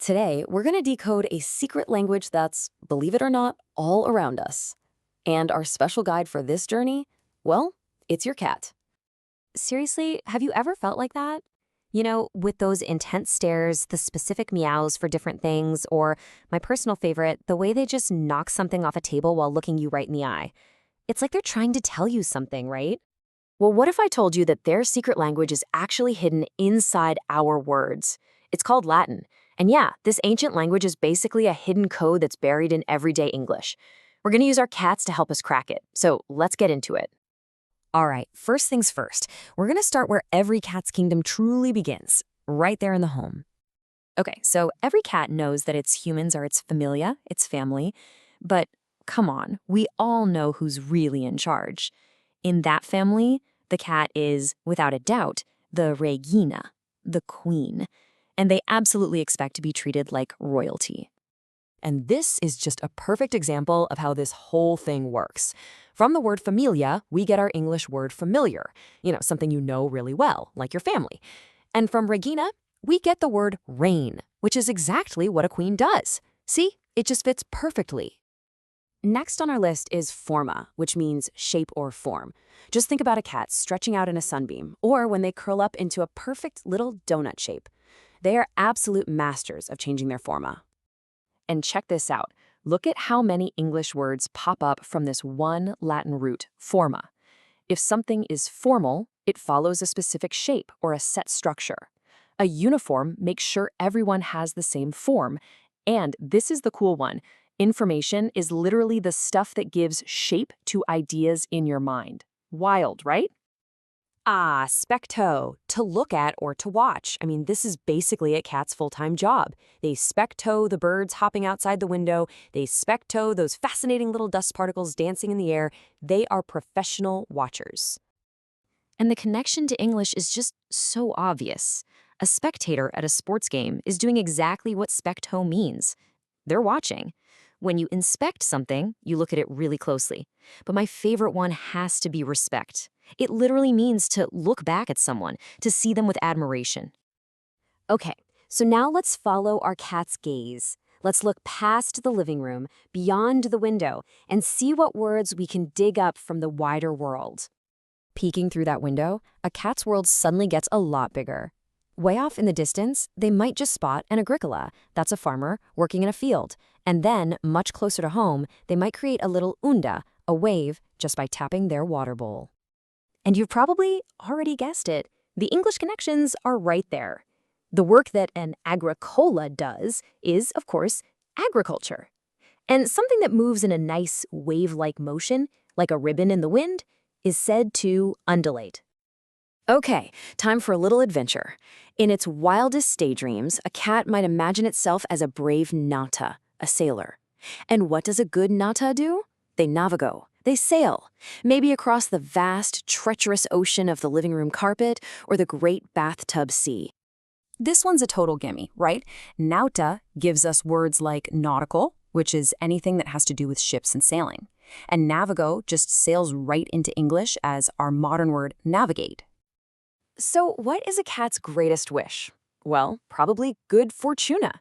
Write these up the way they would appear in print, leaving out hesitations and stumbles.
Today, we're going to decode a secret language that's, believe it or not, all around us. And our special guide for this journey? Well, it's your cat. Seriously, have you ever felt like that? You know, with those intense stares, the specific meows for different things, or my personal favorite, the way they just knock something off a table while looking you right in the eye. It's like they're trying to tell you something, right? Well, what if I told you that their secret language is actually hidden inside our words? It's called Latin. And yeah, this ancient language is basically a hidden code that's buried in everyday English. We're going to use our cats to help us crack it. So let's get into it. All right, first things first, we're going to start where every cat's kingdom truly begins, right there in the home. Okay, so every cat knows that its humans are its familia, its family, but come on, we all know who's really in charge. In that family, the cat is, without a doubt, the regina, the queen, and they absolutely expect to be treated like royalty. And this is just a perfect example of how this whole thing works. From the word familia, we get our English word familiar, something you know really well, like your family. And from regina, we get the word reign, which is exactly what a queen does. See, it just fits perfectly. Next on our list is forma, which means shape or form. Just think about a cat stretching out in a sunbeam, or when they curl up into a perfect little donut shape. They are absolute masters of changing their forma. And check this out. Look at how many English words pop up from this one Latin root, forma. If something is formal, it follows a specific shape or a set structure. A uniform makes sure everyone has the same form. And this is the cool one. Information is literally the stuff that gives shape to ideas in your mind. Wild, right? Specto, to look at or to watch. I mean, this is basically a cat's full-time job. They specto the birds hopping outside the window. They specto those fascinating little dust particles dancing in the air. They are professional watchers. And the connection to English is just so obvious. A spectator at a sports game is doing exactly what specto means. They're watching. When you inspect something, you look at it really closely. But my favorite one has to be respect. It literally means to look back at someone, to see them with admiration. Okay, so now let's follow our cat's gaze. Let's look past the living room, beyond the window, and see what words we can dig up from the wider world. Peeking through that window, a cat's world suddenly gets a lot bigger. Way off in the distance, they might just spot an agricola. That's a farmer working in a field. And then, much closer to home, they might create a little onda, a wave, just by tapping their water bowl. And you've probably already guessed it. The English connections are right there. The work that an agricola does is, of course, agriculture. And something that moves in a nice wave-like motion, like a ribbon in the wind, is said to undulate. Okay, time for a little adventure. In its wildest daydreams, a cat might imagine itself as a brave nata, a sailor. And what does a good nata do? They navigo. They sail, maybe across the vast, treacherous ocean of the living room carpet or the great bathtub sea. This one's a total gimme, right? Nauta gives us words like nautical, which is anything that has to do with ships and sailing. And navigo just sails right into English as our modern word navigate. So what is a cat's greatest wish? Well, probably good fortuna.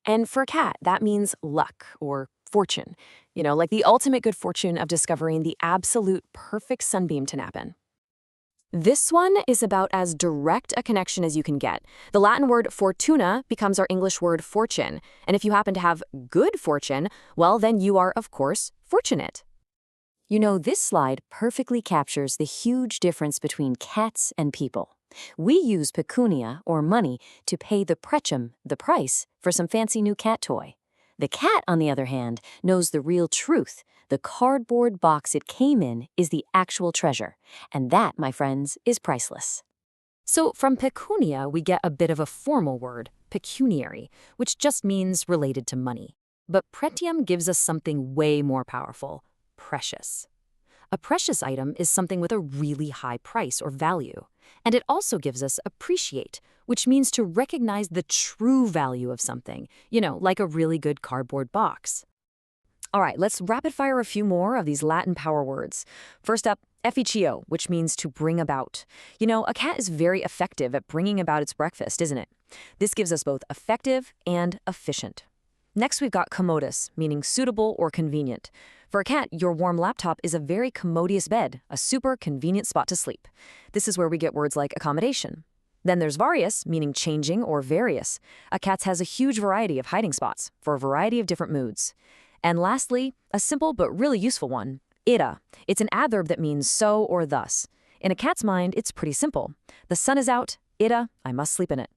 And for a cat, that means luck or fortune. Like the ultimate good fortune of discovering the absolute perfect sunbeam to nap in. This one is about as direct a connection as you can get. The Latin word fortuna becomes our English word fortune. And if you happen to have good fortune, well, then you are, of course, fortunate. This slide perfectly captures the huge difference between cats and people. We use pecunia, or money, to pay the prechem, the price, for some fancy new cat toy. The cat, on the other hand, knows the real truth. The cardboard box it came in is the actual treasure. And that, my friends, is priceless. So from pecunia, we get a bit of a formal word, pecuniary, which just means related to money. But pretium gives us something way more powerful, precious. A precious item is something with a really high price or value. And it also gives us appreciate, which means to recognize the true value of something, like a really good cardboard box. All right, let's rapid fire a few more of these Latin power words. First up, efficio, which means to bring about. A cat is very effective at bringing about its breakfast, isn't it? This gives us both effective and efficient. Next, we've got commodus, meaning suitable or convenient. For a cat, your warm laptop is a very commodious bed, a super convenient spot to sleep. This is where we get words like accommodation. Then there's various, meaning changing or various. A cat's has a huge variety of hiding spots for a variety of different moods. And lastly, a simple but really useful one, ita. It's an adverb that means so or thus. In a cat's mind, it's pretty simple. The sun is out, ita, I must sleep in it.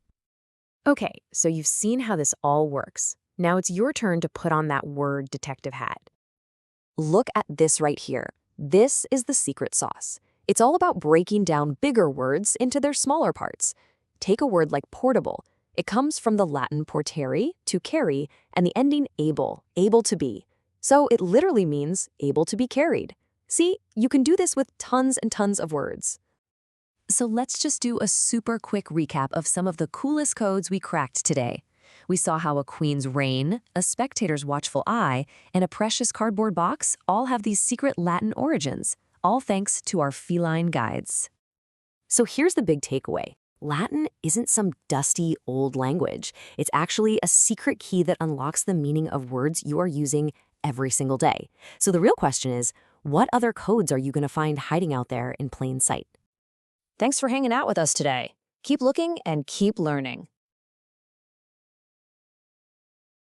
Okay, so you've seen how this all works. Now it's your turn to put on that word detective hat. Look at this right here. This is the secret sauce. It's all about breaking down bigger words into their smaller parts. Take a word like portable. It comes from the Latin portare, to carry, and the ending able to be. So it literally means able to be carried. See, you can do this with tons and tons of words. So let's just do a super quick recap of some of the coolest codes we cracked today. We saw how a queen's reign, a spectator's watchful eye, and a precious cardboard box all have these secret Latin origins, all thanks to our feline guides. So here's the big takeaway. Latin isn't some dusty old language. It's actually a secret key that unlocks the meaning of words you are using every single day. So the real question is, what other codes are you going to find hiding out there in plain sight? Thanks for hanging out with us today. Keep looking and keep learning.